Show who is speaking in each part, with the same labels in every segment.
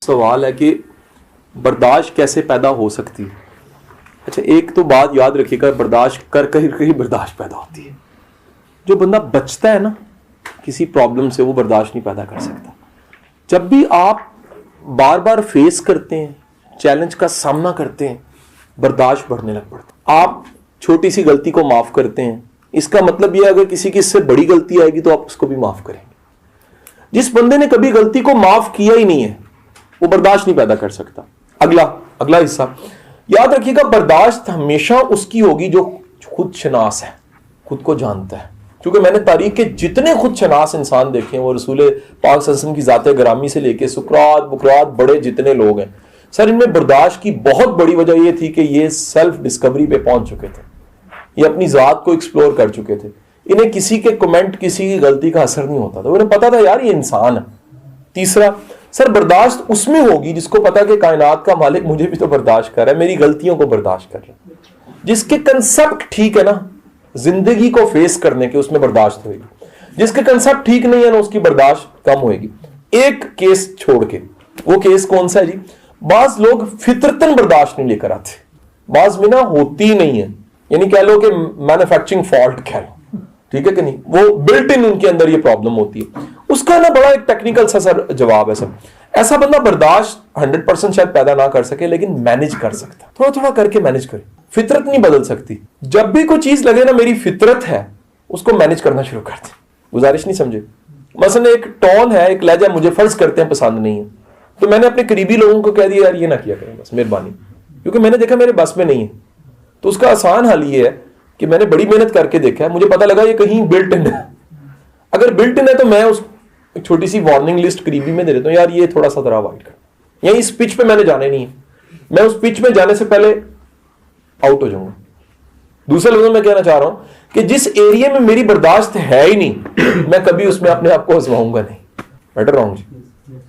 Speaker 1: سوال ہے کہ برداشت کیسے پیدا ہو سکتی ہے. اچھا ایک تو بات یاد رکھیے گا, برداشت کر ہی برداشت پیدا ہوتی ہے. جو بندہ بچتا ہے نا کسی پرابلم سے, وہ برداشت نہیں پیدا کر سکتا. جب بھی آپ بار بار فیس کرتے ہیں, چیلنج کا سامنا کرتے ہیں, برداشت بڑھنے لگ پڑتا ہے. آپ چھوٹی سی غلطی کو معاف کرتے ہیں, اس کا مطلب یہ اگر کسی کی اس سے بڑی غلطی آئے گی تو آپ اس کو بھی معاف کریں گے. جس بندے نے کبھی غلطی کو معاف کیا ہی نہیں ہے وہ برداشت نہیں پیدا کر سکتا. اگلا حصہ یاد رکھیے گا, برداشت ہمیشہ اس کی ہوگی جو خود شناس ہے, خود کو جانتا ہے. کیونکہ میں نے تاریخ کے جتنے خود شناس انسان دیکھے ہیں, وہ رسول پاک صلی اللہ علیہ وسلم کی ذات گرامی سے لے کے سقراط بکرات بڑے جتنے لوگ ہیں, سر ان میں برداشت کی بہت بڑی وجہ یہ تھی کہ یہ سیلف ڈسکوری پہ پہنچ چکے تھے, یہ اپنی ذات کو ایکسپلور کر چکے تھے. انہیں کسی کے کمنٹ, کسی کی غلطی کا اثر نہیں ہوتا تھا, انہیں پتا تھا یار یہ انسان ہے. تیسرا سر, برداشت اس میں ہوگی جس کو پتا کہ کائنات کا مالک مجھے بھی تو برداشت کر رہا ہے, میری غلطیوں کو برداشت کر رہا ہے. جس کے کنسپٹ ٹھیک ہے نا زندگی کو فیس کرنے کے, اس میں برداشت ہوئے گی. جس کے کنسپٹ ٹھیک نہیں ہے نا, اس کی برداشت کم ہوئے گی. ایک کیس چھوڑ کے, وہ کیس کون سا ہے جی؟ بعض لوگ فطرتاً برداشت نہیں لے کر آتے, بعض میں نا ہوتی ہی نہیں ہے, یعنی کہہ لو کہ مینوفیکچرنگ فالٹ کہہ لو, ٹھیک ہے کہ نہیں, وہ بلٹ ان ان کے اندر یہ پرابلم ہوتی ہے. اس کا نا بڑا ایک ٹیکنیکل سا سر جواب ہے سر. ایسا بندہ برداشت 100% شاید پیدا نہ کر سکے, لیکن مینج کر سکتا, تھوڑا تھوڑا کر کے مینج کرے. فطرت نہیں بدل سکتی. جب بھی کوئی چیز لگے نا میری فطرت ہے, اس کو مینج کرنا شروع کر دیں. گزارش نہیں سمجھے, مثلا ایک ٹون ہے, ایک لہجہ مجھے فرض کرتے ہیں پسند نہیں ہے, تو میں نے اپنے قریبی لوگوں کو کہہ دیا یار یہ نہ کیا کریں بس مہربانی, کیونکہ میں نے دیکھا میرے بس میں نہیں ہے. تو اس کا آسان حل یہ ہے کہ میں نے بڑی محنت کر کے دیکھا ہے, مجھے پتا لگا یہ کہیں بلٹ ان ہے. اگر بلٹ ان ہے تو میں اس ایک چھوٹی سی وارننگ لسٹ قریبی میں دے دیتا ہوں, یار یہ تھوڑا سا ذرا اوائڈ کر, یہی اس پچ پہ میں نے جانے نہیں ہے, میں اس پچ میں جانے سے پہلے آؤٹ ہو جاؤں گا. دوسرے لفظوں میں کہنا چاہ رہا ہوں کہ جس ایریا میں میری برداشت ہے ہی نہیں, میں کبھی اس میں اپنے آپ کو آزماؤں گا نہیں. بیٹر رہوں جی,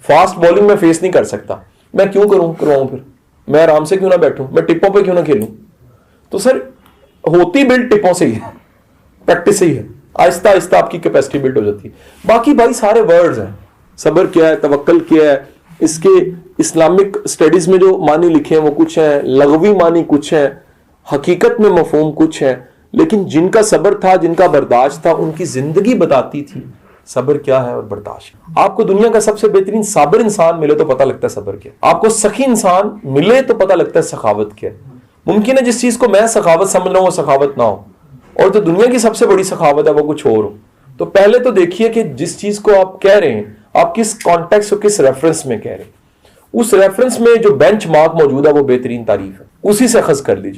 Speaker 1: فاسٹ بالنگ میں فیس نہیں کر سکتا, میں کیوں کرواؤں پھر, میں آرام سے کیوں نہ بیٹھوں, میں ٹپوں پہ کیوں نہ کھیلوں. تو سر ہوتی بلڈ ٹپوں سے ہی ہے, پریکٹس سے ہی ہے, آہستہ آہستہ آپ کی کیپیسٹی بلڈ ہو جاتی ہے. باقی بھائی سارے ورڈز ہیں, صبر کیا ہے, توکل کیا ہے, اس کے اسلامک اسٹڈیز میں جو معنی لکھے ہیں وہ کچھ ہیں, لغوی معنی کچھ ہیں, حقیقت میں مفہوم کچھ ہیں, لیکن جن کا صبر تھا, جن کا برداشت تھا, ان کی زندگی بتاتی تھی صبر کیا ہے اور برداشت. آپ کو دنیا کا سب سے بہترین صابر انسان ملے تو پتہ لگتا ہے صبر کیا. آپ کو سخی انسان ملے تو پتہ لگتا ہے سخاوت کیا. ممکن ہے جس چیز کو میں سخاوت سمجھ رہا ہوں وہ سخاوت نہ ہو, اور تو دنیا کی سب سے بڑی سخاوت ہے وہ کچھ اور ہو. تو پہلے تو دیکھیے کہ جس چیز کو آپ کہہ رہے ہیں آپ کس کانٹیکسٹ اور کس ریفرنس میں کہہ رہے ہیں. اس ریفرنس میں جو بینچ مارک موجود ہے وہ بہترین تعریف ہے, اسی سے اخذ کر لیجیے.